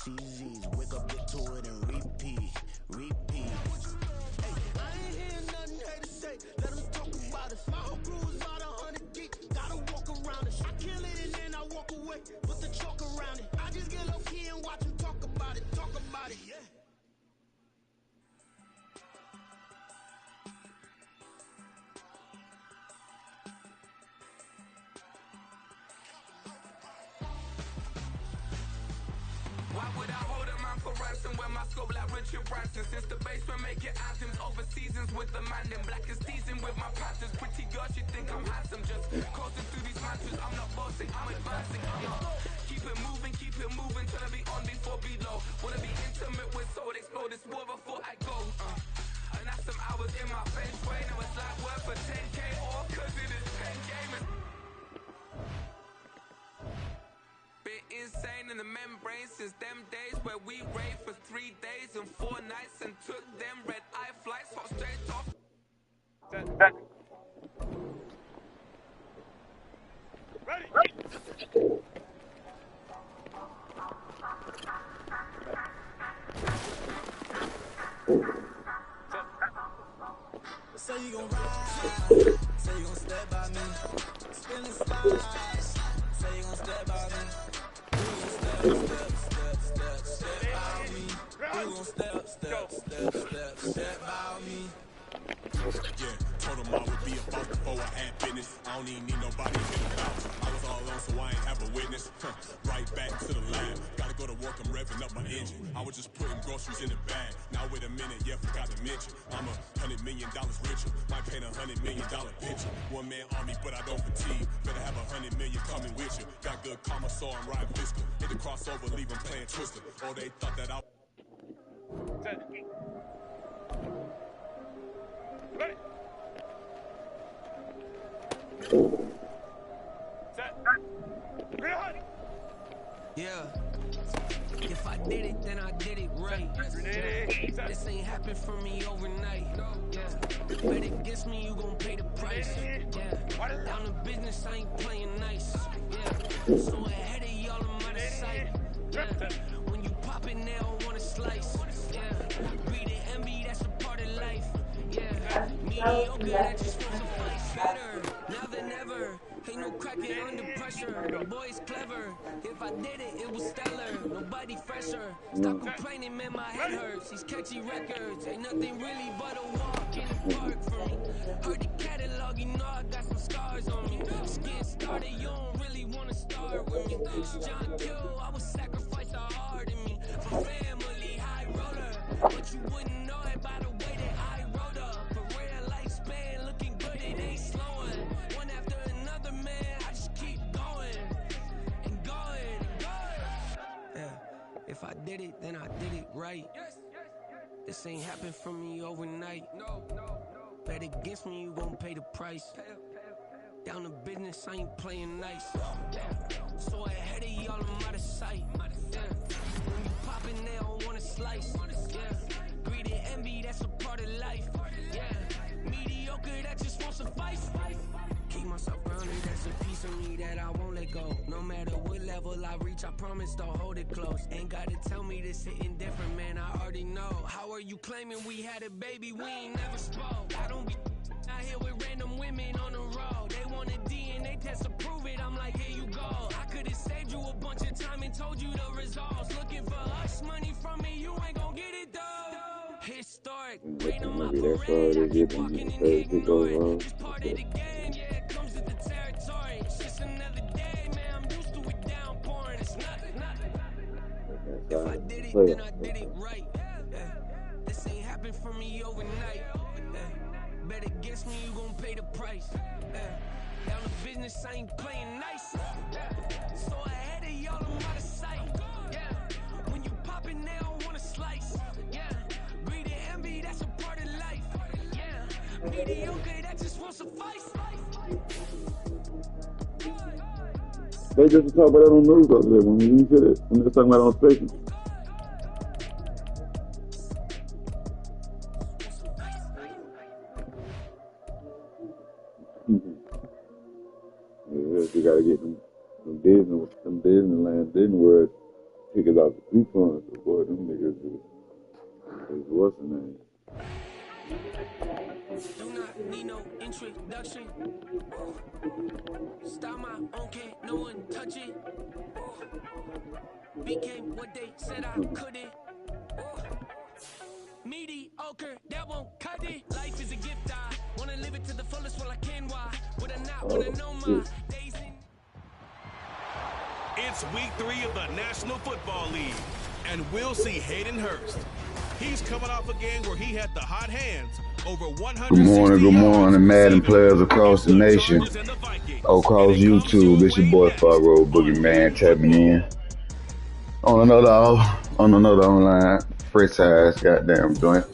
CZs, wake up, get to it, and repeat. Hey, I ain't hearing nothing haters say. Let them talk about us. My whole crew is about 100 deep. Gotta walk around it. I kill it and then I walk away. Put the chalk around it. I just get low key and watch them talk about it. Yeah. Why would I hold a man for ransom when my scope like Richard Branson? Since the basement making anthems over seasons with the man in black is teasing with my patterns. Pretty girl, she think I'm handsome. Just coasting through these mantras. I'm not bossing, I'm advancing. Keep it moving till I be on before below. Wanna be intimate with soul, explore this war before I go. And that's some hours in my bench way. Now it's like work for 10K or cause it is 10 gamers. Bit insane in the membrane since them days where we raved for 3 days and 4 nights and took them red eye flights hot straight off. Ready. Say you gon' ride, say you gon' stay by me, spinning slides, say you gon' stay by me, you gon' step by me, you gon' step by me. Yeah, told him I would be about before I had business. I don't even need nobody to get about. I was all alone, so I ain't have a witness. Right back to the lab. Gotta go to work, I'm revving up my engine. I was just putting groceries in the bag. Now wait a minute, yeah, forgot to mention. I'm $100 million richer. Might paint $100 million picture. One man army, but I don't fatigue. Better have 100 million coming with you. Got good karma, so I'm riding fiscal. Hit the crossover, leave them playing Twister. Oh, they thought that I... Ready. Set. Ready. Yeah. If I did it, then I did it right. Yeah. This ain't happened for me overnight. Yeah. Bet against me, you gon' pay the price. Yeah. Down to business, I ain't playing nice. Yeah. So ahead of y'all, I'm out of sight. Yeah. When you pop it, they don't wanna slice. Yeah. Greed and envy, that's a part of life. Yeah. Mediocre, that just wants to fight better. Now than ever. Ain't no cracking under pressure. The boy's clever. If I did it, it was stellar. Nobody fresher. Stop complaining, man, my head hurts. These catchy records ain't nothing really but a walk in the park for me. Heard the catalog, you know I got some scars on me. Just getting started, you don't really wanna start with me. It's John Kill, I would sacrifice a heart in me. For family, high roller. But you wouldn't know it by the way that I wrote up. A real lifespan, looking good, it ain't slowing. One after another, man, I just keep going and going and going. Yeah, if I did it, then I did it right. This ain't happened for me overnight. No. Bet against me, you gon' pay the price. Down to business, I ain't playing nice. So ahead of y'all, I'm out of sight. Yeah. When you poppin', they don't wanna slice. Yeah. Greed and envy, that's a part of life. Yeah. Mediocre, that just won't suffice. Keep myself grounded, that's a piece of me that I won't let go. No matter what level I reach, I promise to hold it close. Ain't gotta tell me this hitting different, man, I already know. How are you claiming we had a baby, we ain't never spoke? I don't be out here with random women on the road. They want a DNA test to prove it, I'm like, here you go. I could've saved you a bunch of time and told you the results. Looking for hush money from me, you ain't gon' get it though. Historic, rain on my parade, I keep walking and ignoring. Just part of the game, yeah, it comes with the territory. It's just another day, man, I'm used to it downpouring. It's nothing. If I did it, then I did it right. Yeah. This ain't happened for me overnight. Yeah. Bet against me, you gon' pay the price. Yeah. Down to business, I ain't playing nice. Yeah. So ahead of y'all, I'm out of sight. Yeah. When you poppin', they don't wanna slice. Yeah. Greed and envy, that's a part of life. Yeah. Mediocre, that just won't suffice. They just talk about that on news up there when you hear it. When they're talking about it on station. Yeah, you gotta get them Disneyland, Disney words Niggas off the coupons, so boy, them niggas is what's the name? Do not need no introduction. Style my own, can't no one touch it. Became what they said I couldn't. Mediocre, that won't cut it. Life is a gift, I wanna live it to the fullest while I can. Why would I not wanna know my days in? It's week 3 of the National Football League, and we'll see Hayden Hurst. He's coming off a game where he had the hot hands over 160 Good morning, Madden players across the nation. Across YouTube, it's your boy Faro Boogeyman tapping in. On another online, fresh ass goddamn joint.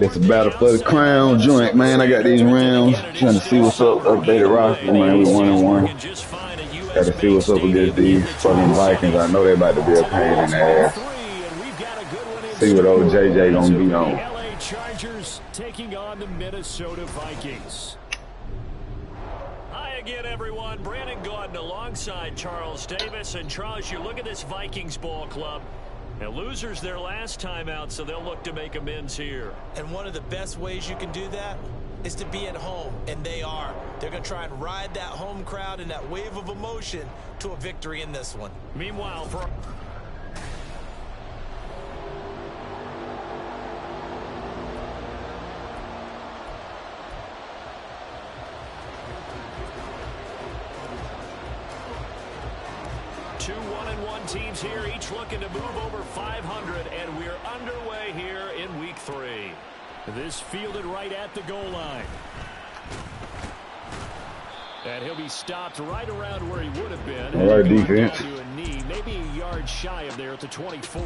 It's a battle for the crown joint, man. I got these rounds, trying to see what's up, updated roster, man. We 1-1. Got to see what's up against these fucking Vikings. I know they about to be a pain in the ass. See what old JJ gonna be on. LA Chargers taking on the Minnesota Vikings. Hi again, everyone. Brandon Gordon alongside Charles Davis. And Charles, you look at this Vikings ball club. And losers their last time out, so they'll look to make amends here. And one of the best ways you can do that is to be at home, and they are. They're going to try and ride that home crowd and that wave of emotion to a victory in this one. Meanwhile, for... Two 1-1 teams here, each looking to move over 500, and we're underway here in week 3. This fielded right at the goal line. And he'll be stopped right around where he would have been. All right, defense. To a knee, maybe a yard shy of there at the 24.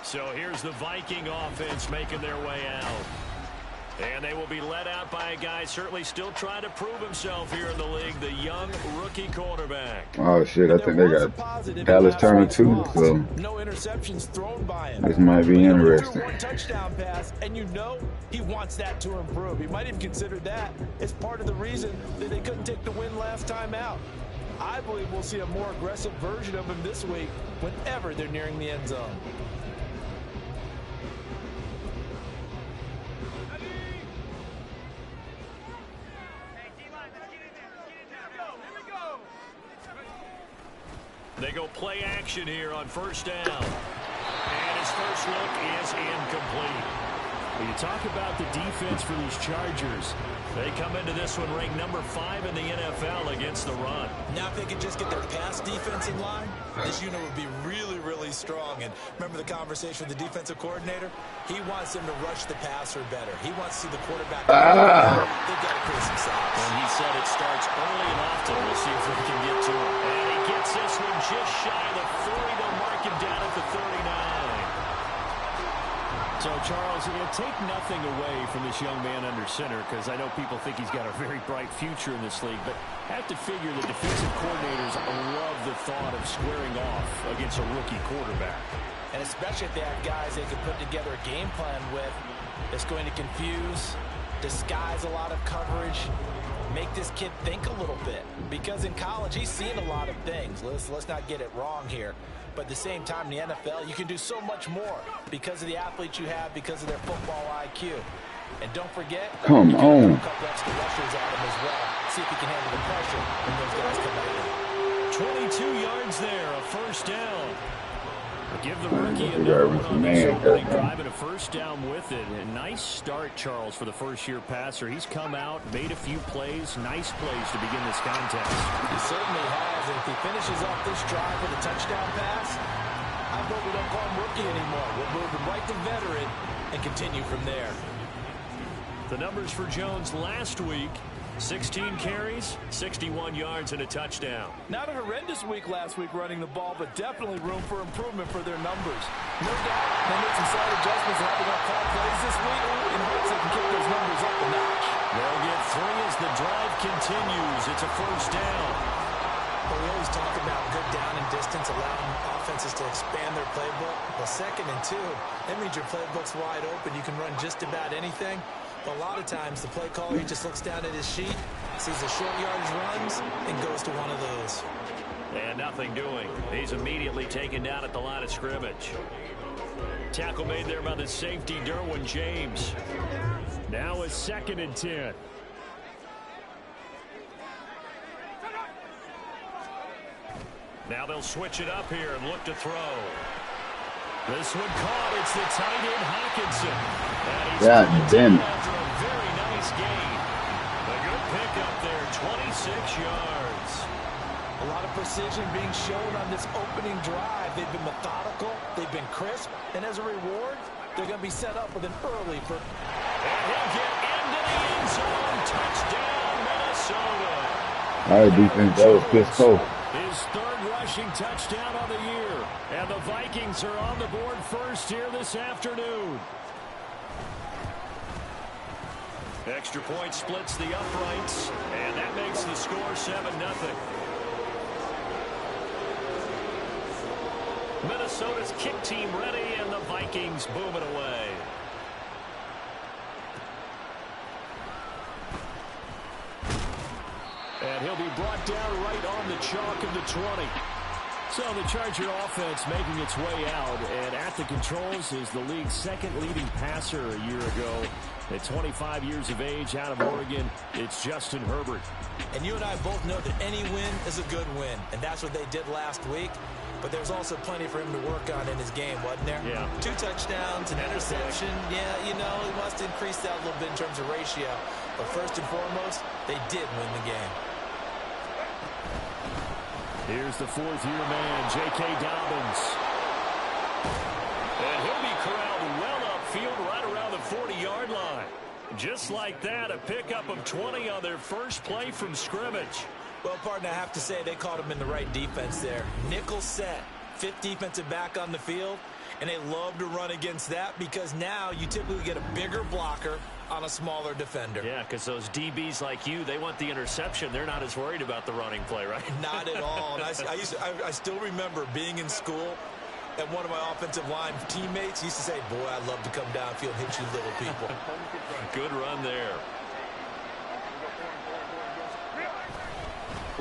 So here's the Viking offense making their way out. And they will be led out by a guy certainly still trying to prove himself here in the league, the young rookie quarterback. Oh, shit, I think they got Dallas Turner, too, so no interceptions thrown by him. this might be interesting. One touchdown pass, and you know he wants that to improve. He might even consider that as part of the reason that they couldn't take the win last time out. I believe we'll see a more aggressive version of him this week whenever they're nearing the end zone. They go play action here on first down. And his first look is incomplete. When you talk about the defense for these Chargers, they come into this one ranked number 5 in the NFL against the run. Now if they could just get their pass defense in line, this unit would be really, really strong. And remember the conversation with the defensive coordinator? He wants them to rush the passer better. He wants to see the quarterback. They've got to create some sacks. And he said it starts early and often. We'll see if we can get to it. And he gets this one just shy of the 40. They'll mark him down at the 39. So, Charles, take nothing away from this young man under center, because I know people think he's got a very bright future in this league, but have to figure the defensive coordinators love the thought of squaring off against a rookie quarterback. And especially if they have guys they can put together a game plan with that's going to confuse, disguise a lot of coverage, make this kid think a little bit. Because in college, he's seen a lot of things. Let's not get it wrong here. But at the same time, in the NFL, you can do so much more because of the athletes you have, because of their football IQ. And don't forget, Come on. a couple extra rushers at him as well. See if he can handle the pressure when those guys come out. 22 yards there, a first down. Give the rookie We another got one on man this opening cut. drive and a first down with it. A nice start, Charles, for the first-year passer. He's come out, made a few plays, nice plays to begin this contest. He certainly has, and if he finishes off this drive with a touchdown pass, I hope we don't call him rookie anymore. We'll move him right to veteran and continue from there. The numbers for Jones last week, 16 carries, 61 yards, and a touchdown. Not a horrendous week last week running the ball, but definitely room for improvement for their numbers. No doubt they made some slight adjustments and having up call plays this week in hopes they can kick those numbers up a notch. They'll get 3 as the drive continues. It's a first down. Well, we always talk about good down and distance, allowing offenses to expand their playbook. Well, 2nd and 2, that means your playbook's wide open. You can run just about anything. But a lot of times, the play caller, he just looks down at his sheet, sees the short yardage runs, and goes to one of those. And nothing doing. He's immediately taken down at the line of scrimmage. Tackle made there by the safety, Derwin James. Now it's 2nd and 10. Now they'll switch it up here and look to throw. This one caught. It's the tight end, Hawkinson. God damn it. After a very nice gain. A good pickup there, 26 yards. A lot of precision being shown on this opening drive. They've been methodical. They've been crisp. And as a reward, they're going to be set up with an early for... And he'll get into the end zone. Touchdown, Minnesota. All right, defense, that was pissed off. His 3rd rushing touchdown on the year. And the Vikings are on the board first here this afternoon. Extra point splits the uprights. And that makes the score 7-0. Minnesota's kick team ready, and the Vikings boom it away. And he'll be brought down right on the chalk of the 20. So the Charger offense making its way out, and at the controls is the league's 2nd leading passer a year ago. At 25 years of age, out of Oregon, it's Justin Herbert. And you and I both know that any win is a good win, and that's what they did last week. But there's also plenty for him to work on in his game, wasn't there? Yeah. 2 touchdowns, an interception. Yeah, you know, he must increase that a little bit in terms of ratio. But first and foremost, they did win the game. Here's the 4th-year man, J.K. Dobbins. And he'll be corralled well upfield right around the 40-yard line. Just like that, a pickup of 20 on their first play from scrimmage. Well, partner, I have to say they caught him in the right defense there. Nickel set, 5th defensive back on the field, and they love to run against that because now you typically get a bigger blocker on a smaller defender. Yeah, because those DBs like you, they want the interception. They're not as worried about the running play, right? Not at all. And I still remember being in school, and one of my offensive line teammates used to say, boy, I'd love to come downfield and hit you little people. Good run there.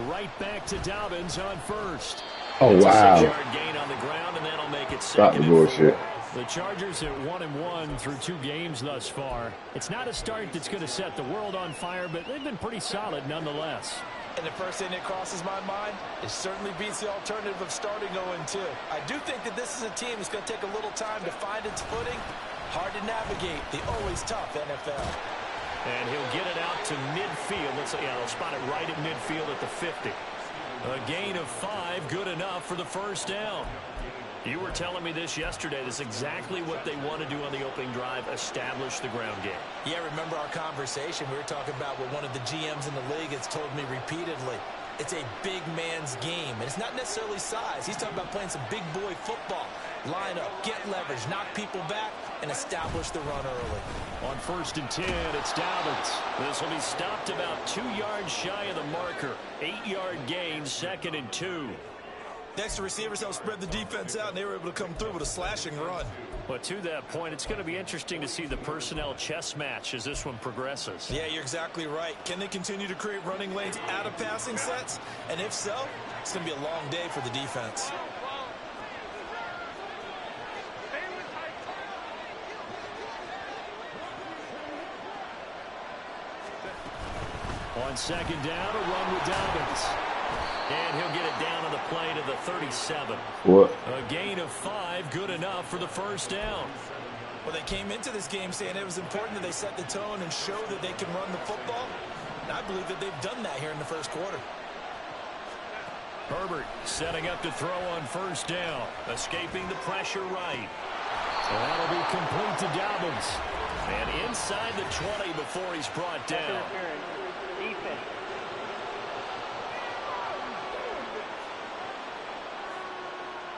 Right back to Dobbins on first. Oh, it's wow. A 6-yard gain on the ground, and that'll make it Stop the 2nd and bullshit. 4. The Chargers at 1-1 through 2 games thus far. It's not a start that's going to set the world on fire, but they've been pretty solid nonetheless. And the first thing that crosses my mind, it certainly beats the alternative of starting 0-2. I do think that this is a team that's going to take a little time to find its footing. Hard to navigate the always tough NFL. And he'll get it out to midfield. They'll spot it right at midfield at the 50. A gain of 5, good enough for the first down. You were telling me this yesterday. This is exactly what they want to do on the opening drive, establish the ground game. Yeah, remember our conversation? We were talking about what one of the GMs in the league has told me repeatedly. It's a big man's game, and it's not necessarily size. He's talking about playing some big boy football. Line up, get leverage, knock people back, and establish the run early. On 1st and 10, it's Dobbins. This will be stopped about 2 yards shy of the marker. 8-yard gain, 2nd and 2. Next, the receivers helped spread the defense out, and they were able to come through with a slashing run. But to that point, it's going to be interesting to see the personnel chess match as this one progresses. Yeah, you're exactly right. Can they continue to create running lanes out of passing sets? And if so, it's going to be a long day for the defense. On 2nd down, a run with Dobbins. And he'll get it down on the play to the 37. What? A gain of 5, good enough for the first down. Well, they came into this game saying it was important that they set the tone and show that they can run the football. And I believe that they've done that here in the first quarter. Herbert setting up to throw on 1st down. Escaping the pressure right. And that'll be complete to Dobbins. And inside the 20 before he's brought down.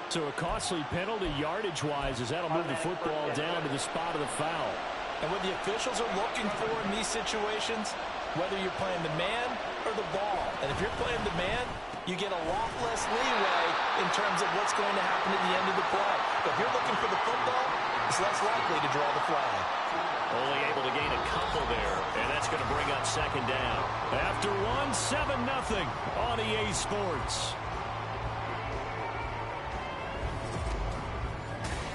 So a costly penalty yardage-wise as that'll move the football down to the spot of the foul. And what the officials are looking for in these situations, whether you're playing the man or the ball, and if you're playing the man, you get a lot less leeway in terms of what's going to happen at the end of the play. But if you're looking for the football, it's less likely to draw the flag. Only able to gain a couple there, and that's going to bring up 2nd down. After one, 7-0 on EA Sports.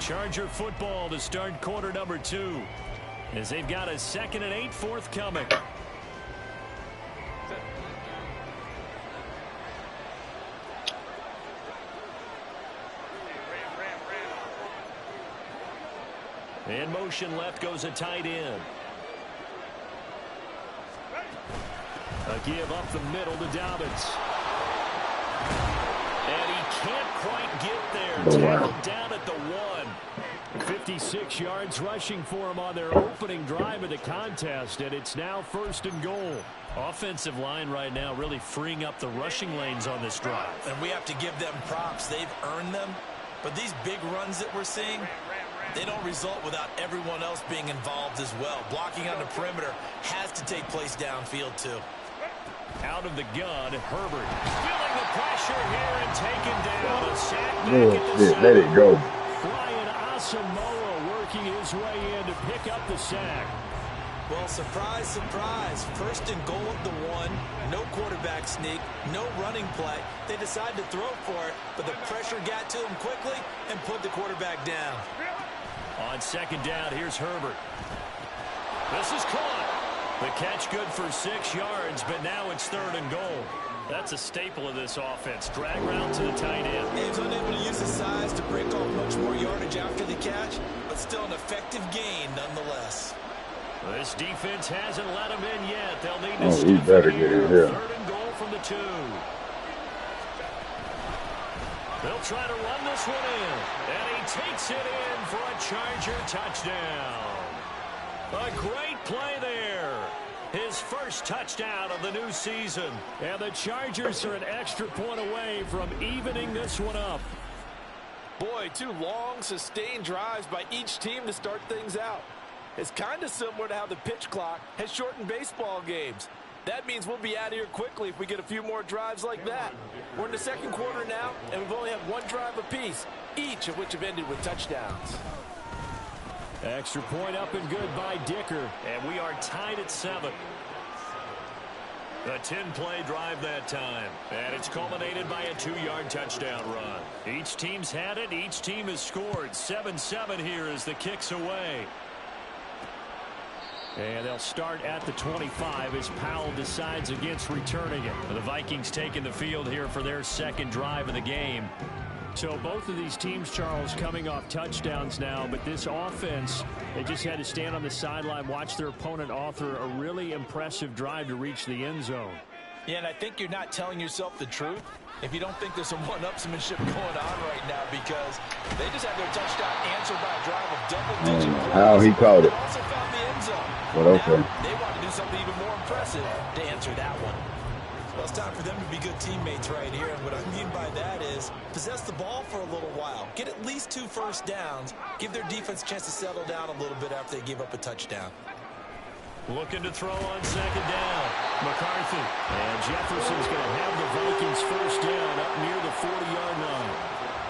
Charger football to start quarter number 2. As they've got a 2nd and 8 forthcoming. In motion left goes a tight end. A give up the middle to Dobbins. And he can't quite get there. Tackled down at the 1. 56 yards rushing for him on their opening drive of the contest, and it's now 1st and goal. Offensive line right now really freeing up the rushing lanes on this drive. And we have to give them props. They've earned them. But these big runs that we're seeing, they don't result without everyone else being involved as well. Blocking on the perimeter has to take place downfield too. Out of the gun, Herbert feeling the pressure here and taken down. A sack back at the Let it go. Ryan Asamoah working his way in to pick up the sack. Well, surprise, surprise. 1st and goal at the 1. No quarterback sneak. No running play. They decided to throw for it, but the pressure got to them quickly and put the quarterback down. On 2nd down, here's Herbert. This is caught. The catch good for 6 yards, but now it's 3rd and goal. That's a staple of this offense. Drag route to the tight end. He was unable to use his size to break off much more yardage after the catch, but still an effective gain nonetheless. This defense hasn't let him in yet. They'll need to He better get in here. 3rd and goal from the 2. They'll try to run this one in, and he takes it in for a Charger touchdown. A great play there. His first touchdown of the new season. And the Chargers are an extra point away from evening this one up. Boy, 2 long, sustained drives by each team to start things out. It's kind of similar to how the pitch clock has shortened baseball games. That means we'll be out of here quickly if we get a few more drives like that. We're in the 2nd quarter now, and we've only had 1 drive apiece, each of which have ended with touchdowns. Extra point up and good by Dicker, and we are tied at 7. A 10-play drive that time, and it's culminated by a 2-yard touchdown run. Each team's had it. Each team has scored. 7-7 here as the kick's away. And they'll start at the 25 as Powell decides against returning it. The Vikings taking the field here for their 2nd drive of the game. So both of these teams, Charles, coming off touchdowns now, but this offense, they just had to stand on the sideline, watch their opponent author a really impressive drive to reach the end zone. Yeah, and I think you're not telling yourself the truth if you don't think there's some one-upsmanship going on right now, because they just had their touchdown answered by a drive of double-digit points. How he caught it. They also found the end zone. But okay. Now, they want to do something even more impressive to answer that one. Well, it's time for them to be good teammates right here, and what I mean by that is possess the ball for a little while, get at least 2 first downs, give their defense a chance to settle down a little bit after they give up a touchdown. Looking to throw on 2nd down. McCarthy. And Jefferson's going to have the Vikings first down up near the 40-yard line.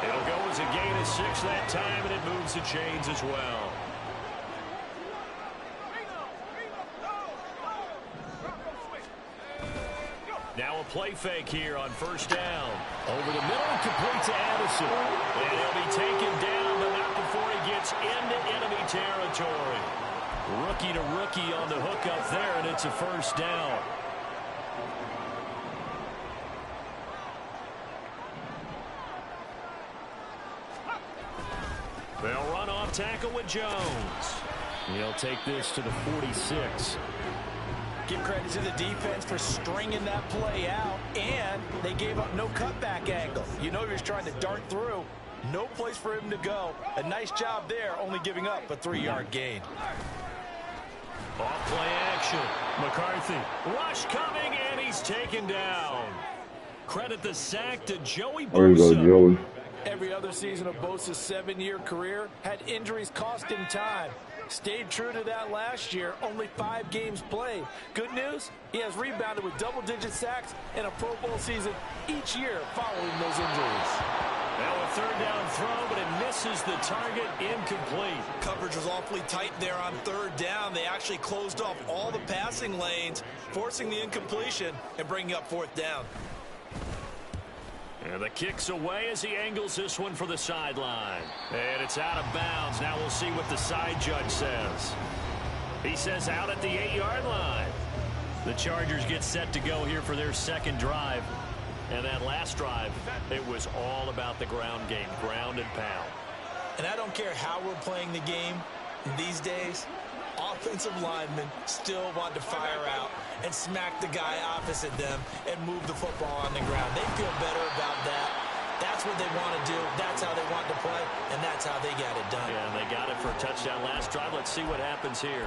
It'll go as a gain of 6 that time, and it moves the chains as well. Now a play fake here on 1st down. Over the middle, complete to Addison. And he'll be taken down, but not before he gets into enemy territory. Rookie to rookie on the hook up there, and it's a 1st down. They'll run off tackle with Jones. He'll take this to the 46. Give credit to the defense for stringing that play out, and they gave up no cutback angle. You know you're trying to dart through. No place for him to go. A nice job there, only giving up a 3-yard gain. Off play action. McCarthy. Rush coming, and he's taken down. Credit the sack to Joey Bosa. There you go, Joey. Every other season of Bosa's 7-year career had injuries cost him time. Stayed true to that last year, only 5 games played. Good news, he has rebounded with double-digit sacks in a Pro Bowl season each year following those injuries. Now a 3rd down throw, but it misses the target, incomplete. Coverage was awfully tight there on 3rd down. They actually closed off all the passing lanes, forcing the incompletion and bringing up 4th down. And the kick's away as he angles this one for the sideline. And it's out of bounds. Now we'll see what the side judge says. He says out at the 8-yard line. The Chargers get set to go here for their second drive. And that last drive, it was all about the ground game, ground and pound. And I don't care how we're playing the game these days, offensive linemen still want to fire out and smack the guy opposite them and move the football on the ground. They feel better about that. That's what they want to do. That's how they want to play, and that's how they got it done. Yeah, and they got it for a touchdown last drive. Let's see what happens here.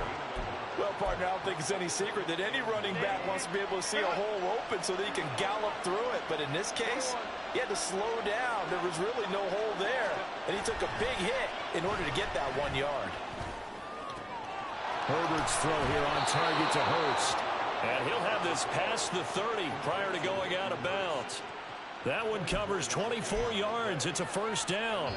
Well, partner, I don't think it's any secret that any running back wants to be able to see a hole open so that he can gallop through it. But in this case, he had to slow down. There was really no hole there. And he took a big hit in order to get that 1 yard. Herbert's throw here on target to Hurst. And he'll have this past the 30 prior to going out of bounds. That one covers 24 yards. It's a first down.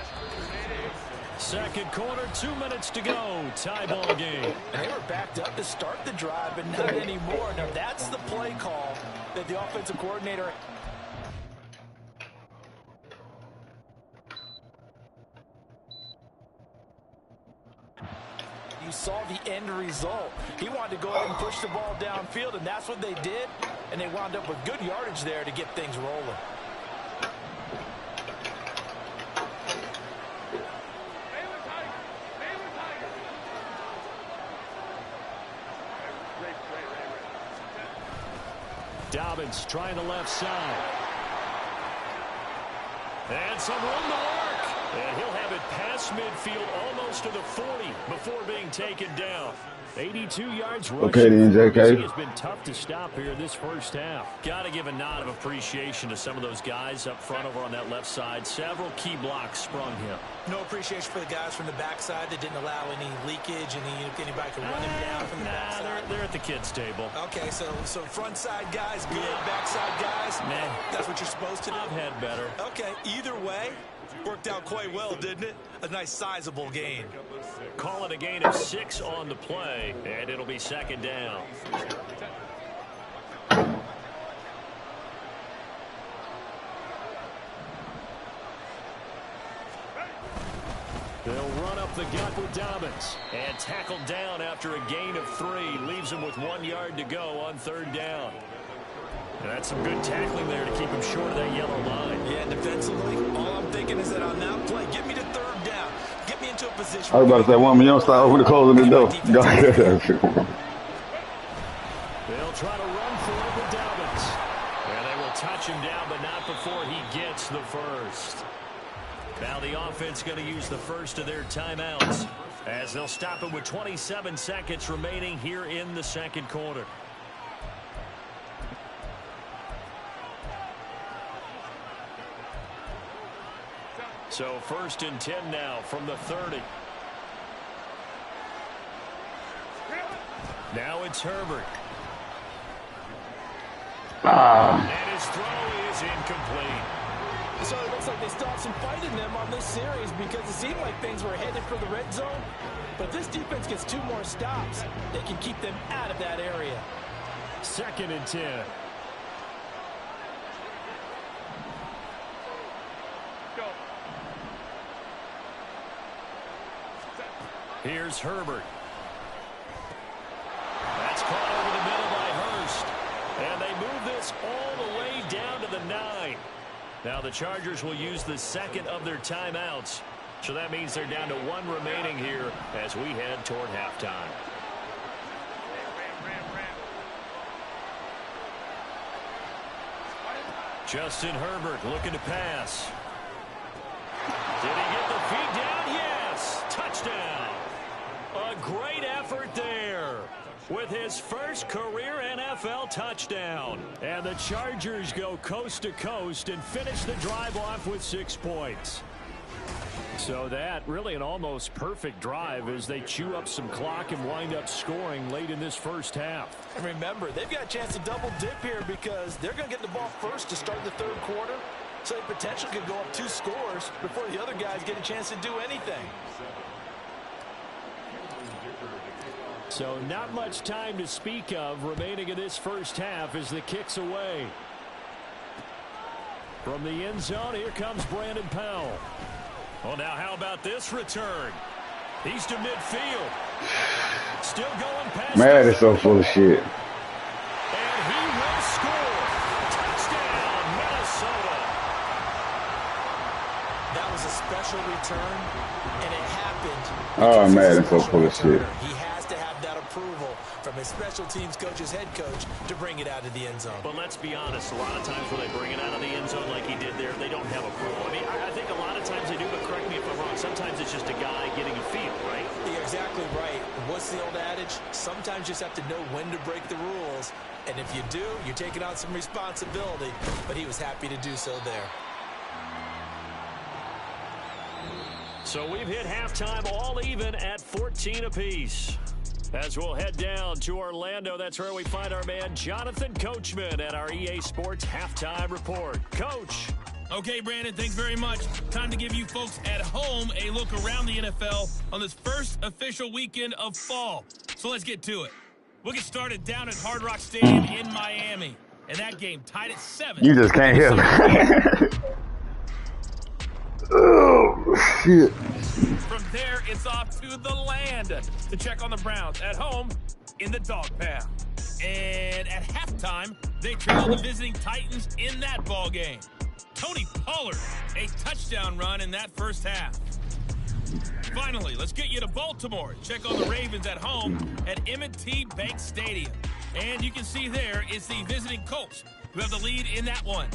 Second quarter, 2 minutes to go. Tie ball game. They were backed up to start the drive, but not anymore. Now, that's the play call that the offensive coordinator... You saw the end result. He wanted to go ahead and push the ball downfield, and that's what they did. And they wound up with good yardage there to get things rolling. Dobbins trying the left side. And some room to work. And he'll have it past midfield almost to the 40 before being taken down. 82 yards rushing. Okay, then, JK. He has been tough to stop here this first half. Got to give a nod of appreciation to some of those guys up front over on that left side. Several key blocks sprung him. No appreciation for the guys from the backside that didn't allow any leakage, and anybody could run him down from the backside. They're at the kids' table. Okay, so front side guys, good. Backside guys, man, that's what you're supposed to do. I've had better. Okay, either way, worked out quite well, didn't it? A nice sizable gain. Call it a gain of 6 on the play, and it'll be second down. They'll run up the gut with Dobbins. And tackled down after a gain of 3. Leaves him with 1 yard to go on third down. And that's some good tackling there to keep him short of that yellow line. Yeah, defensively, all I'm thinking is that on that play, get me to third down. Get me into a position. I was about to say, woman, you don't start over the closing the door. Go ahead. They'll try to run for it with Dobbins. And they will touch him down, but not before he gets the first. Now the offense going to use the first of their timeouts as they'll stop it with 27 seconds remaining here in the second quarter. So first and 10 now from the 30. Now it's Herbert. And his throw is incomplete. So it looks like they still have some fight in them on this series because it seemed like things were headed for the red zone. But if this defense gets 2 more stops, they can keep them out of that area. Second and 10. Here's Herbert. That's caught over the middle by Hurst. And they move this all the way down to the 9. Now the Chargers will use the second of their timeouts. So that means they're down to 1 remaining here as we head toward halftime. Justin Herbert looking to pass. Did he get the feet down? Yes. Touchdown. A great effort there with his first career NFL touchdown. And the Chargers go coast to coast and finish the drive off with 6 points. So that really an almost perfect drive as they chew up some clock and wind up scoring late in this first half. And remember, they've got a chance to double dip here because they're going to get the ball first to start the third quarter. So they potentially could go up 2 scores before the other guys get a chance to do anything. So not much time to speak of remaining in this first half as the kick's away. From the end zone, here comes Brandon Powell. Well, now how about this return? He's to midfield. Still going past. Madden is so full of shit. And he will score. Touchdown, Minnesota. That was a special return, and it happened. Oh, Madden is so full of shit. He has to have that approval from his special teams coach's head coach to bring it out of the end zone. But let's be honest, a lot of times when they bring it out of the end zone like he did there, they don't have approval. I mean, I think a lot of times they do, but correct me if I'm wrong. Sometimes it's just a guy getting a feel, right? You're exactly right. What's the old adage? Sometimes you just have to know when to break the rules. And if you do, you're taking on some responsibility. But he was happy to do so there. So we've hit halftime all even at 14 apiece. As we'll head down to Orlando, that's where we find our man Jonathan Coachman at our EA Sports Halftime Report. Coach. Okay, Brandon, thanks very much. Time to give you folks at home a look around the NFL on this first official weekend of fall. So let's get to it. We'll get started down at Hard Rock Stadium in Miami. And that game tied at 7. You just can't hear me. Oh, shit. From there, it's off to the land to check on the Browns at home in the dog pound. And at halftime, they trail the visiting Titans in that ball game. Tony Pollard, a touchdown run in that first half. Finally, let's get you to Baltimore. Check on the Ravens at home at M&T Bank Stadium. And you can see there it's the visiting Colts who have the lead in that one.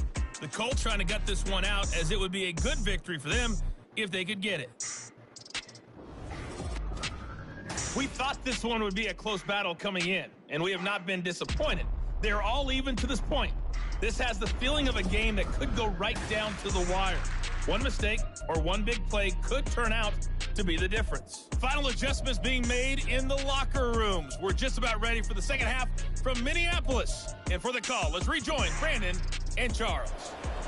The Colts trying to gut this one out, as it would be a good victory for them if they could get it. We thought this one would be a close battle coming in, and we have not been disappointed. They're all even to this point. This has the feeling of a game that could go right down to the wire. One mistake or one big play could turn out to be the difference. Final adjustments being made in the locker rooms. We're just about ready for the second half from Minneapolis. And for the call, let's rejoin Brandon and Charles.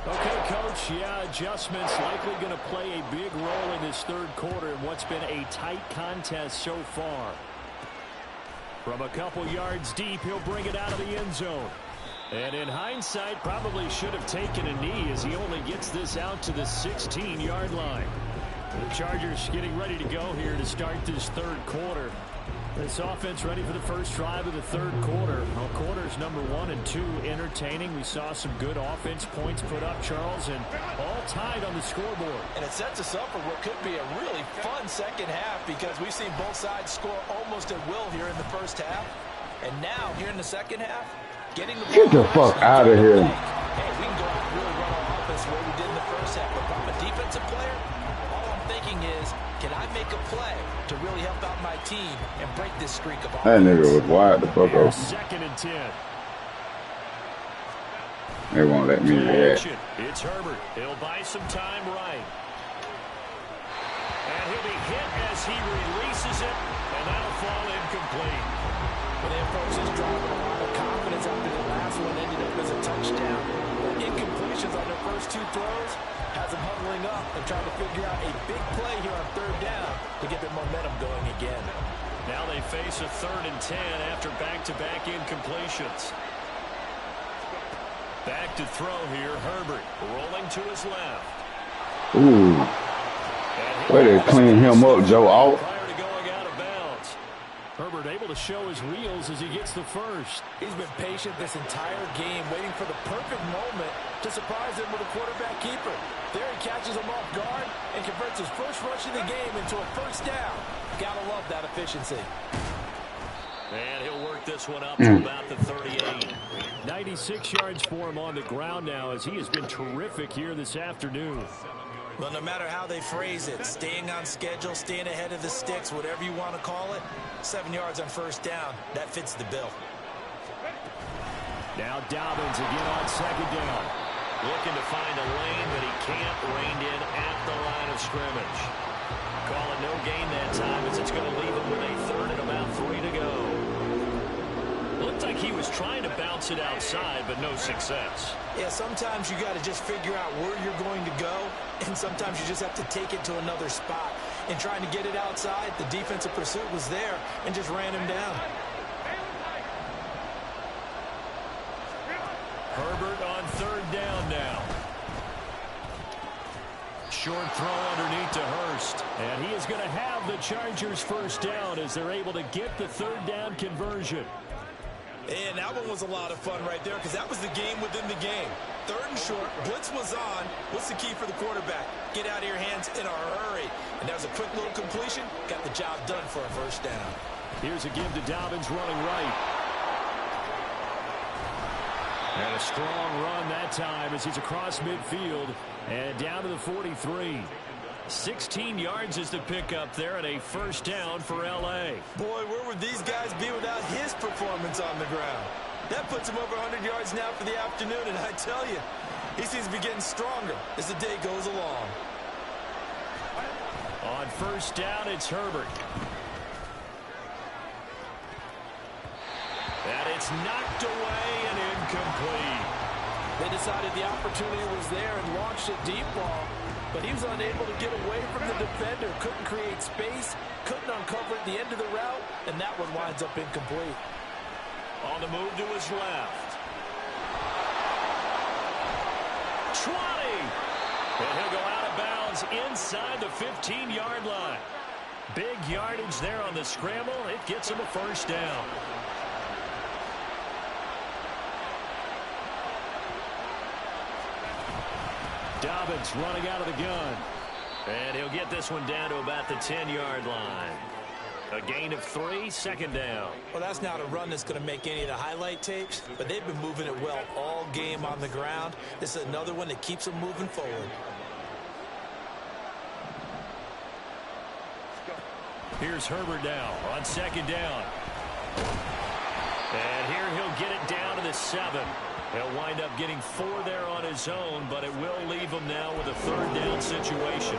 Okay, Coach, yeah, adjustments likely going to play a big role in this third quarter in what's been a tight contest so far. From a couple yards deep, he'll bring it out of the end zone. And in hindsight, probably should have taken a knee as he only gets this out to the 16-yard line. The Chargers getting ready to go here to start this third quarter. This offense ready for the first drive of the third quarter. Well, quarters number 1 and 2 entertaining. We saw some good offense points put up, Charles, and all tied on the scoreboard. And it sets us up for what could be a really fun second half, because we've seen both sides score almost at will here in the first half. And now, here in the second half, getting the ball. Get the fuck out of here. Hey, we can go out and really run our offense the way we did in the first half. But if I'm a defensive player, all I'm thinking is, can I make a play to really help out my team and break this streak of offense? That nigga was wide the fuck open. 2nd and 10. They won't let me react. It's Herbert. He'll buy some time right. And he'll be hit as he releases it, and that'll fall incomplete. When they approach this drive with a lot of confidence after the last one ended up as a touchdown. The incompletions on their first 2 throws has them huddling up and trying to figure out a big play here on third down to get their momentum going again. Now they face a 3rd and 10 after back-to-back incompletions. Back to throw here, Herbert rolling to his left. Ooh. Way to clean him up, Joe Alt. Prior to going out of bounds. Herbert able to show his wheels as he gets the first. He's been patient this entire game, waiting for the perfect moment to surprise him with a quarterback keeper. There he catches him off guard and converts his first rush of the game into a first down. Gotta love that efficiency. And he'll work this one up to about the 38. 96 yards for him on the ground now, as he has been terrific here this afternoon. Well, no matter how they phrase it, staying on schedule, staying ahead of the sticks, whatever you want to call it, 7 yards on first down, that fits the bill. Now Dobbins again on 2nd down. Looking to find a lane, but he can't. Reined in at the line of scrimmage. Calling no gain that time, as it's going to leave him with a 3rd and about 3 to go. Looked like he was trying to bounce it outside, but no success. Yeah, sometimes you got to just figure out where you're going to go, and sometimes you just have to take it to another spot. And trying to get it outside, the defensive pursuit was there and just ran him down. Herbert on 3rd down now. short throw underneath to Hurst. And he is going to have the Chargers first down as they're able to get the third down conversion. And that one was a lot of fun right there because that was the game within the game. Third and short, blitz was on. What's the key for the quarterback? Get out of your hands in a hurry. And that was a quick little completion. Got the job done for a first down. Here's a give to Dobbins running right. And a strong run that time as he's across midfield and down to the 43. 16 yards is the pickup there and a first down for L.A. Boy, where would these guys be without his performance on the ground? That puts him over 100 yards now for the afternoon, and I tell you, he seems to be getting stronger as the day goes along. On first down, it's Herbert. And it's knocked away and incomplete. They decided the opportunity was there and launched a deep ball, but he was unable to get away from the defender, couldn't create space, couldn't uncover at the end of the route, and that one winds up incomplete. On the move to his left. 20! And he'll go out of bounds inside the 15-yard line. Big yardage there on the scramble. It gets him a first down. Dobbins running out of the gun. And he'll get this one down to about the 10-yard line. A gain of 3, second down. Well, that's not a run that's going to make any of the highlight tapes, but they've been moving it well all game on the ground. This is another one that keeps them moving forward. Here's Herbert now on second down. And here he'll get it down to the 7. He'll wind up getting 4 there on his own, but it will leave him now with a third down situation.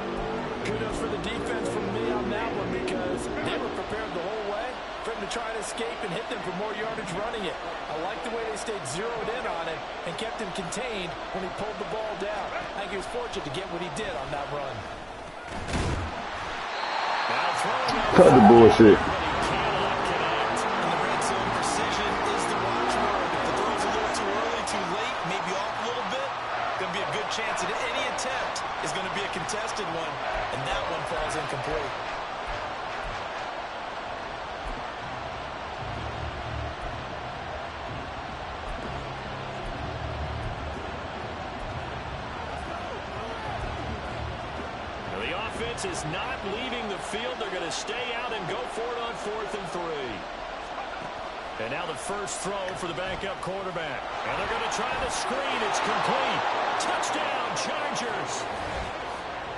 Kudos for the defense from me on that one because they were prepared the whole way for him to try to escape and hit them for more yardage running it. I like the way they stayed zeroed in on it and kept him contained when he pulled the ball down. I think he was fortunate to get what he did on that run. Cut the bullshit. Chance at any attempt is going to be a contested one, and that one falls incomplete. Now the offense is not leaving the field. They're going to stay out and go for it on 4th and 3. And now the first throw for the backup quarterback. And they're going to try the screen. It's complete. Touchdown, Chargers.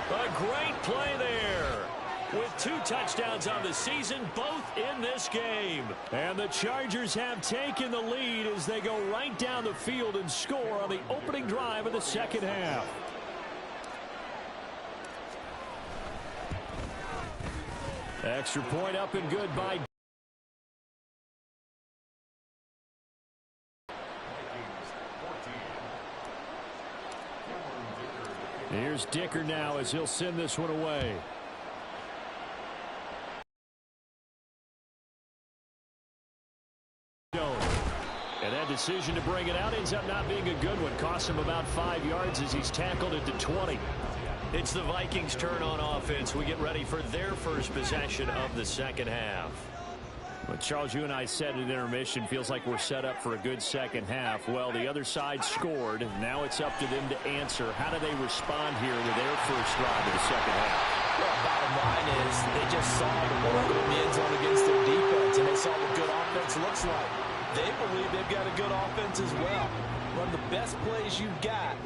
A great play there. With 2 touchdowns on the season, both in this game. And the Chargers have taken the lead as they go right down the field and score on the opening drive of the second half. Extra point up and good by Here's Dicker now as he'll send this one away. And that decision to bring it out ends up not being a good one. Costs him about 5 yards as he's tackled it to 20. It's the Vikings' turn on offense. We get ready for their first possession of the second half. But Charles, you and I said at intermission, feels like we're set up for a good second half. Well, the other side scored. Now it's up to them to answer. How do they respond here with their first drive of the second half? Well, bottom line is they just saw the ball go in the end zone against their defense, and they saw what good offense looks like. They believe they've got a good offense as well. Run the best plays you've got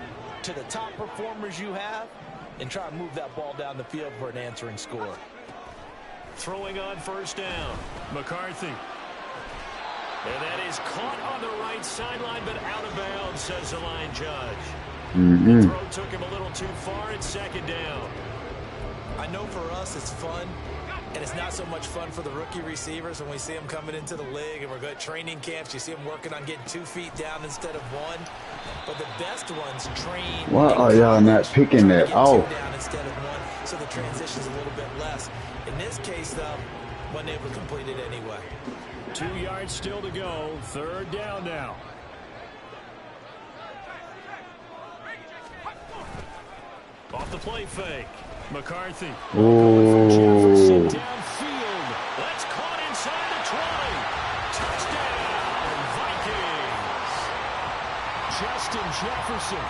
to the top performers you have and try and move that ball down the field for an answering score. Throwing on first down, McCarthy. And that is caught on the right sideline, but out of bounds, says the line judge. The throw took him a little too far. It's second down. I know for us it's fun, and it's not so much fun for the rookie receivers when we see them coming into the league and we're going to training camps. You see them working on getting 2 feet down instead of 1. But the best ones train. Why are y'all not picking that off? Down instead of 1, so the transition's a little bit less. In this case, though, wasn't able to complete it anyway. 2 yards still to go. Third down now. Off the play fake. McCarthy. Ooh. Jefferson downfield. That's caught inside the 20. Touchdown, Vikings. Justin Jefferson,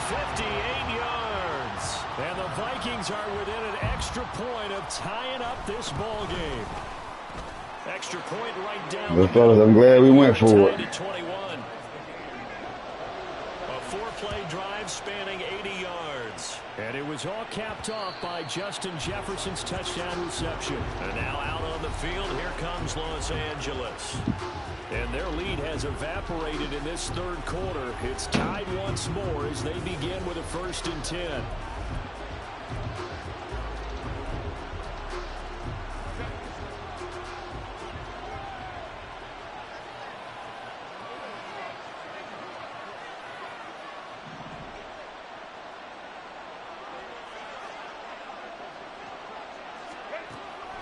58 yards. And the Vikings are within an extra point of tying up this ball game. Extra point right down. Well, fellas, I'm glad we went for it. 21. A 4-play drive spanning 80 yards. And it was all capped off by Justin Jefferson's touchdown reception. And now out on the field, here comes Los Angeles. And their lead has evaporated in this third quarter. It's tied once more as they begin with a 1st and 10.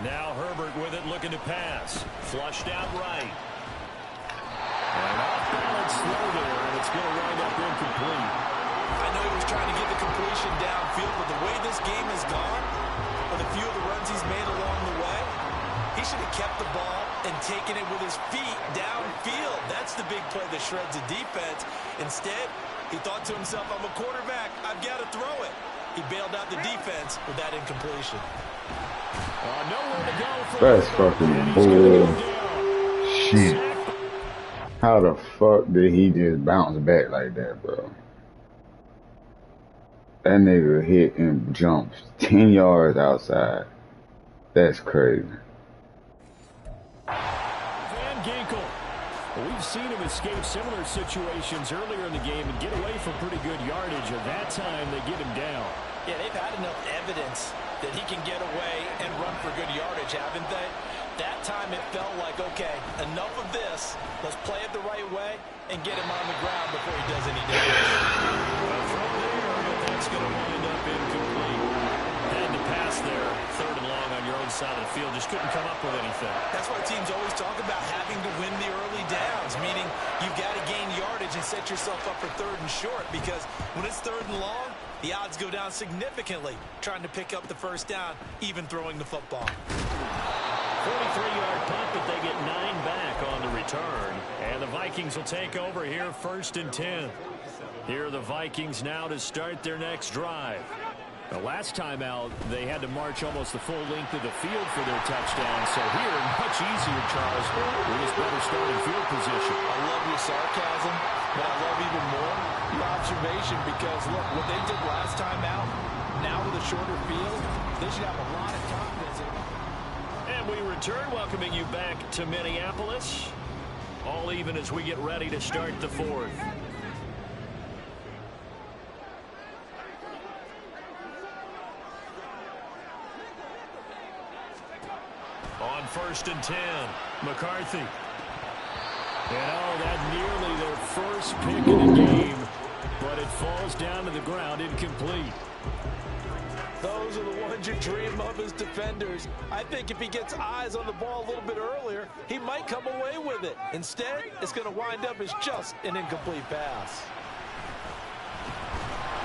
Now Herbert with it, looking to pass. Flushed out right. And off-balance throw there, and it's going to wind up incomplete. I know he was trying to get the completion downfield, but the way this game has gone, with a few of the runs he's made along the way, he should have kept the ball and taken it with his feet downfield. That's the big play that shreds the defense. Instead, he thought to himself, I'm a quarterback, I've got to throw it. He bailed out the defense with that incompletion. Nowhere to go for That's fucking bullshit. How the fuck did he just bounce back like that, bro? That nigga hit and jumps 10 yards outside. That's crazy. Van Ginkel. We've seen him escape similar situations earlier in the game and get away from pretty good yardage. At that time, they get him down. Yeah, they've had enough evidence that he can get away and run for good yardage, haven't they? That time it felt like, okay, enough of this. Let's play it the right way and get him on the ground before he does any damage. From there, that's going to wind up incomplete. Had to pass there, 3rd and long on your own side of the field. Just couldn't come up with anything. That's why teams always talk about having to win the early downs, meaning you've got to gain yardage and set yourself up for 3rd and short, because when it's 3rd and long, the odds go down significantly trying to pick up the 1st down, even throwing the football. 43-yard punt, but they get 9 back on the return. And the Vikings will take over here, 1st and 10. Here are the Vikings now to start their next drive. The last time out, they had to march almost the full length of the field for their touchdown. So here, much easier, Charles, with his better starting field position. I love your sarcasm, but I love even more your observation, because, look, what they did last time out, now with a shorter field, they should have a lot of confidence in it. And we return, welcoming you back to Minneapolis. All even as we get ready to start the 4th. On 1st and 10, McCarthy. And that nearly their first pick of the game, but it falls down to the ground incomplete. Those are the ones you dream of as defenders. I think if he gets eyes on the ball a little bit earlier, he might come away with it. Instead, it's going to wind up as just an incomplete pass.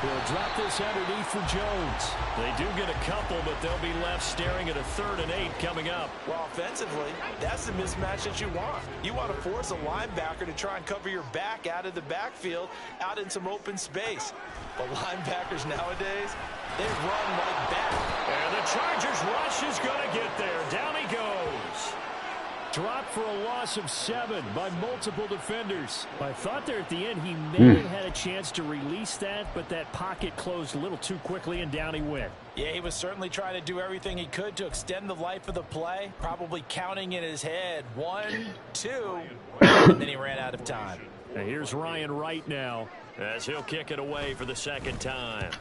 They'll drop this underneath for Jones. They do get a couple, but they'll be left staring at a 3rd and 8 coming up. Well, offensively, that's the mismatch that you want. You want to force a linebacker to try and cover your back out of the backfield, out in some open space. But linebackers nowadays, they run like that. And the Chargers rush is going to get there. Down he goes. Dropped for a loss of 7 by multiple defenders. I thought there at the end he may have had a chance to release that, but that pocket closed a little too quickly, and down he went. Yeah, he was certainly trying to do everything he could to extend the life of the play, probably counting in his head 1, 2, and then he ran out of time. Now here's Ryan Wright now, as he'll kick it away for the 2nd time.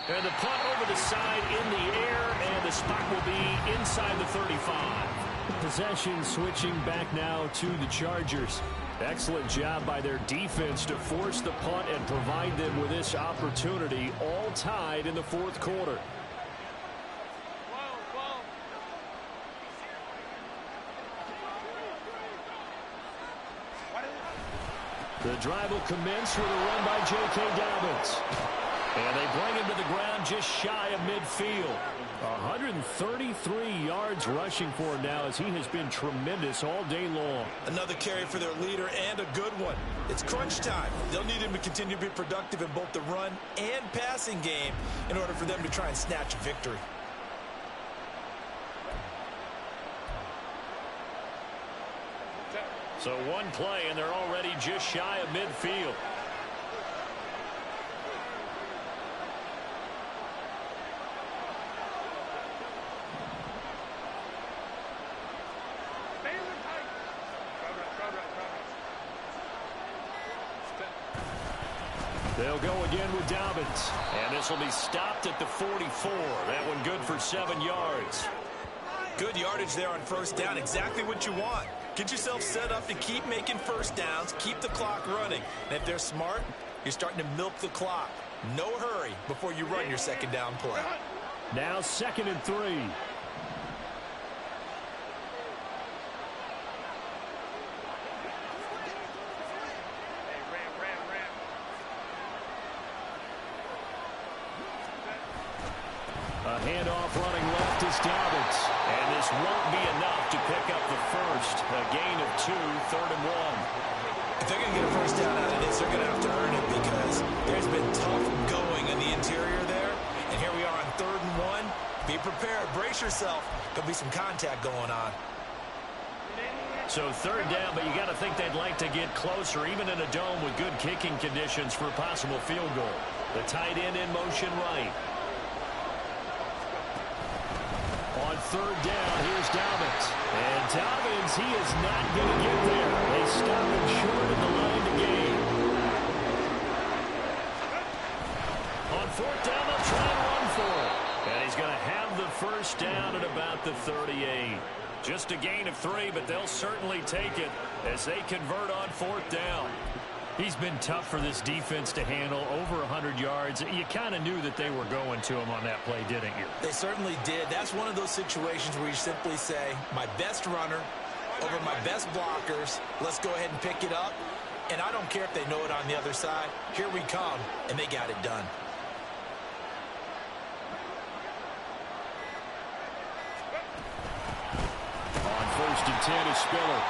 And the punt over the side in the air, and the spot will be inside the 35. Possession switching back now to the Chargers. Excellent job by their defense to force the punt and provide them with this opportunity, all tied in the 4th quarter. The drive will commence with a run by J.K. Dobbins. And they bring him to the ground just shy of midfield. 133 yards rushing for him now as he has been tremendous all day long. Another carry for their leader and a good one. It's crunch time. They'll need him to continue to be productive in both the run and passing game in order for them to try and snatch a victory. So one play, and they're already just shy of midfield. They'll go again with Dobbins. And this will be stopped at the 44. That one good for 7 yards. Good yardage there on first down. Exactly what you want. Get yourself set up to keep making first downs, keep the clock running. And if they're smart, you're starting to milk the clock. No hurry before you run your second down play. Now 2nd and 3. A handoff running left is Dobbins. And this won't be enough to pick up the first. A gain of 2, 3rd and 1. If they're going to get a first down out of this, they're going to have to earn it because there's been tough going in the interior there. And here we are on 3rd and 1. Be prepared. Brace yourself. There'll be some contact going on. So 3rd down, but you got to think they'd like to get closer, even in a dome with good kicking conditions for a possible field goal. The tight end in motion right. On 3rd down, here's Dobbins. And Dobbins, he is not going to get there. They stop him short of the line to gain. On 4th down, they'll try and run for it. And he's going to have the first down at about the 38. Just a gain of 3, but they'll certainly take it as they convert on 4th down. He's been tough for this defense to handle, over 100 yards. You kind of knew that they were going to him on that play, didn't you? They certainly did. That's one of those situations where you simply say, my best runner over my best blockers. Let's go ahead and pick it up. And I don't care if they know it on the other side. Here we come, and they got it done. On 1st and 10 is Spiller.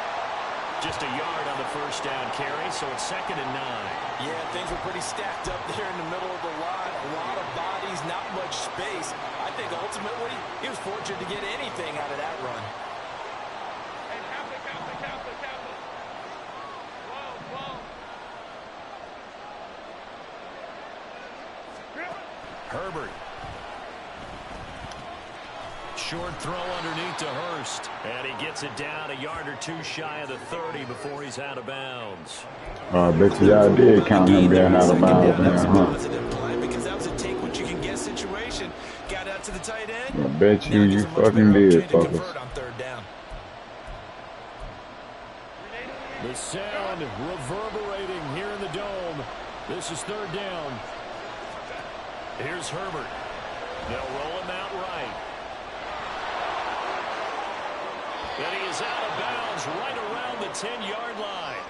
Just a yard on the first down carry, so it's 2nd and 9. Yeah, things were pretty stacked up there in the middle of the line. A lot of bodies, not much space. I think ultimately he was fortunate to get anything out of that run. Herbert. Short throw underneath to Hurst. And he gets it down a yard or 2 shy of the 30 before he's out of bounds. I bet you y'all did count him being out of bounds. That was a positive play because that was a take what you can get situation. Got out to the tight end. I bet you fucking did, fuckers. On 3rd down. The sound reverberating here in the dome. This is 3rd down. Here's Herbert. They'll roll him out right. And he is out of bounds right around the 10-yard line.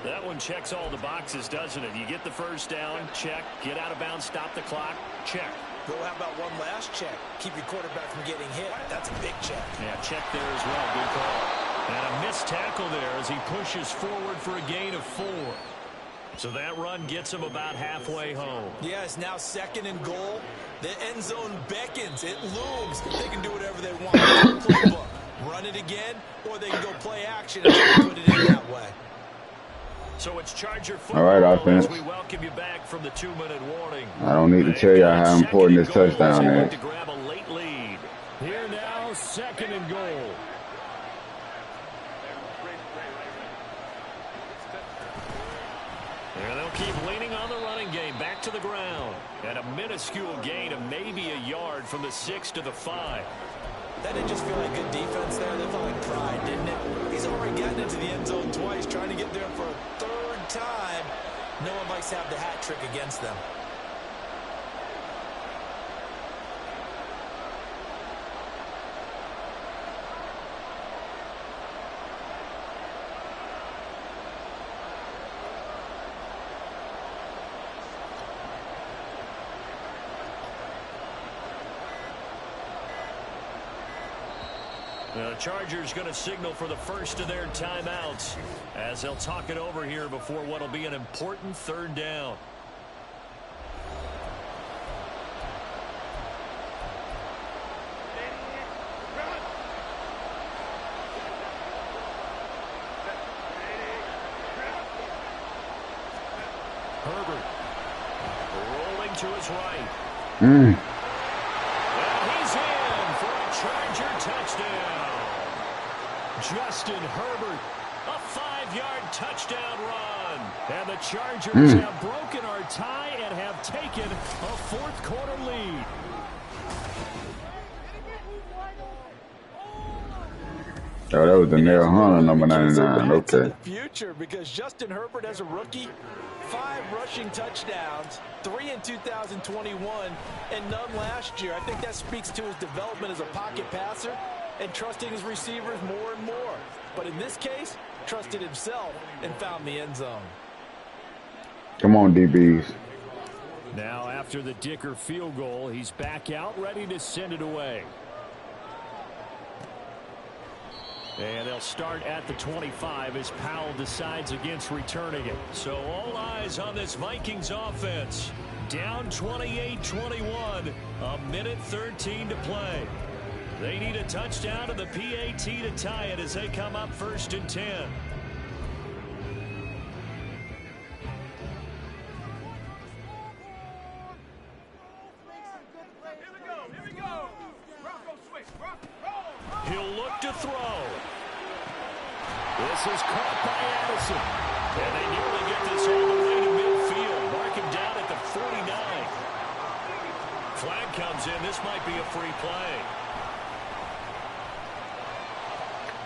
That one checks all the boxes, doesn't it? You get the first down, check. Get out of bounds, stop the clock, check. Well, how about one last check? Keep your quarterback from getting hit. That's a big check. Yeah, check there as well. Good call. And a missed tackle there as he pushes forward for a gain of 4. So that run gets him about halfway home. Yeah, it's now 2nd and goal. The end zone beckons. It looms. They can do whatever they want. Playbook. Run it again, or they can go play action and try to put it in that way. So it's Charger football. All right, offense. As we welcome you back from the 2-minute warning. I don't need to tell y'all how important this touchdown is. To grab a late lead. Here now, 2nd and goal. And they'll keep leaning on the running game. Back to the ground. And a minuscule gain of maybe a yard from the 6 to the 5. That didn't just feel like good defense there. That felt like pride, didn't it? He's already gotten into the end zone twice, trying to get there for a 3rd time. No one likes to have the hat trick against them. The Chargers going to signal for the first of their timeouts as they'll talk it over here before what will be an important third down. Herbert rolling to his right. And he's in for a Charger touchdown. Justin Herbert, a 5-yard touchdown run. And the Chargers have broken our tie and have taken a fourth-quarter lead. Oh, that was the Nail Hunter, number 99. Okay. The future, because Justin Herbert as a rookie, 5 rushing touchdowns, 3 in 2021, and none last year. I think that speaks to his development as a pocket passer and trusting his receivers more and more. But in this case, trusted himself and found the end zone. Come on, DBs. Now, after the Dicker field goal, he's back out, ready to send it away. And they'll start at the 25 as Powell decides against returning it. So all eyes on this Vikings offense. Down 28-21, a minute 13 to play. They need a touchdown to the PAT to tie it as they come up 1st and 10. He'll look to throw. This is caught by Addison. And they nearly get this all the way to midfield. Mark him down at the 49. Flag comes in. This might be a free play.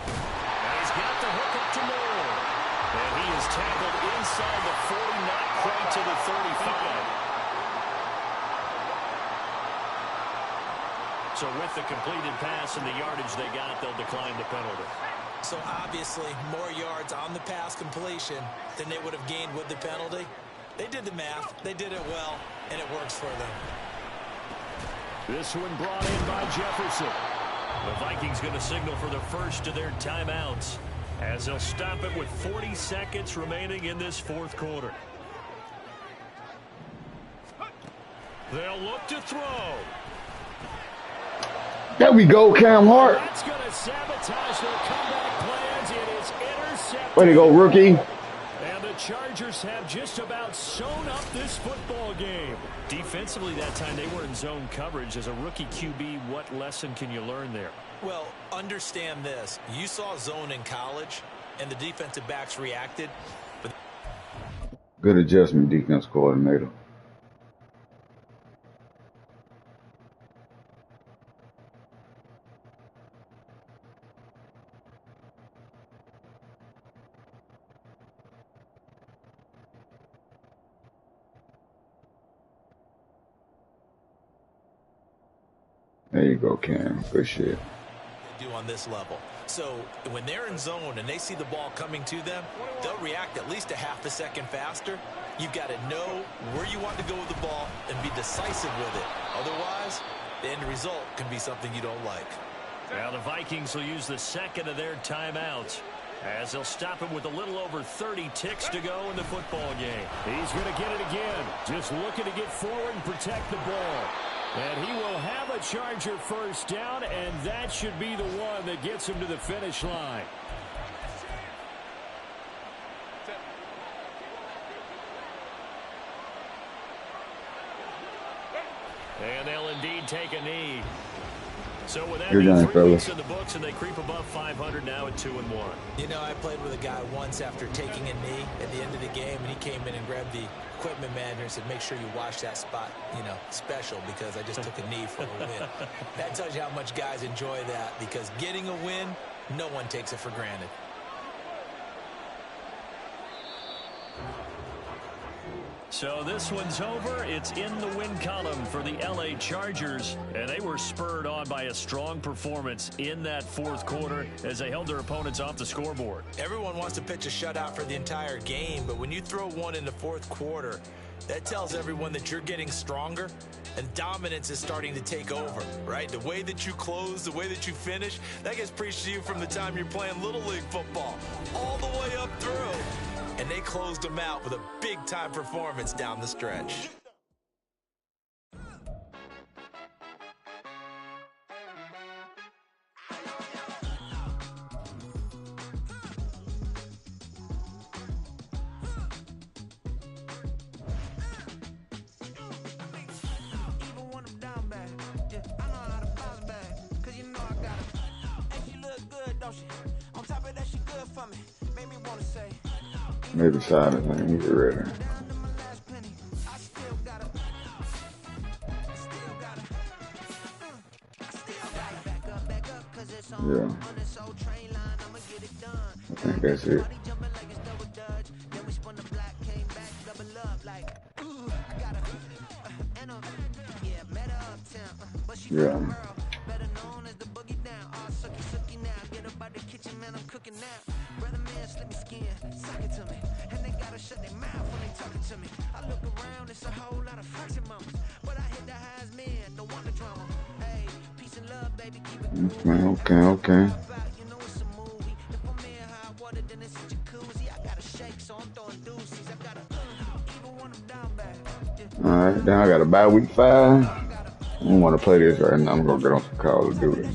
And he's got the hook up to Moore. And he is tackled inside the 40, not quite to the 35. So with the completed pass and the yardage they got, they'll decline the penalty. So obviously more yards on the pass completion than they would have gained with the penalty. They did the math. They did it well, and it works for them. This one brought in by Jefferson. The Vikings going to signal for the first of their timeouts as they'll stop it with 40 seconds remaining in this fourth quarter. They'll look to throw. There we go, Cam Hart. That's going to sabotage their comeback plans. It is intercepted. Way to go, rookie. And the Chargers have just about sewn up this football game. Defensively that time, they were in zone coverage. As a rookie QB, what lesson can you learn there? Well, understand this. You saw zone in college, and the defensive backs reacted. But Good adjustment, defense coordinator. There you go, Cam. Good shit. Do on this level. So when they're in zone and they see the ball coming to them, they'll react at least a half a second faster. You've got to know where you want to go with the ball and be decisive with it. Otherwise, the end result can be something you don't like. Now the Vikings will use the second of their timeouts as they'll stop it with a little over 30 ticks to go in the football game. He's going to get it again. Just looking to get forward and protect the ball. And he will have a Charger first down, and that should be the one that gets him to the finish line. And they'll indeed take a knee. So with that, 3 weeks in the books, and they creep above 500 now at 2-1. You know, I played with a guy once after taking a knee at the end of the game, and he came in and grabbed the equipment manager and said, make sure you watch that spot, you know, special, because I just took a knee for a win. That tells you how much guys enjoy that, because getting a win, no one takes it for granted. So this one's over. It's in the win column for the LA Chargers, and they were spurred on by a strong performance in that fourth quarter as they held their opponents off the scoreboard. Everyone wants to pitch a shutout for the entire game, but when you throw one in the fourth quarter, that tells everyone that you're getting stronger and dominance is starting to take over, right? The way that you close, the way that you finish, that gets preached to you from the time you're playing Little League football all the way up through. And they closed them out with a big-time performance down the stretch. Maybe silence, man. He's ready. Yeah. I think that's it. Yeah. Okay. Alright, then I got a bye week 5. I don't want to play this right now. I'm gonna get on some Call of Duty.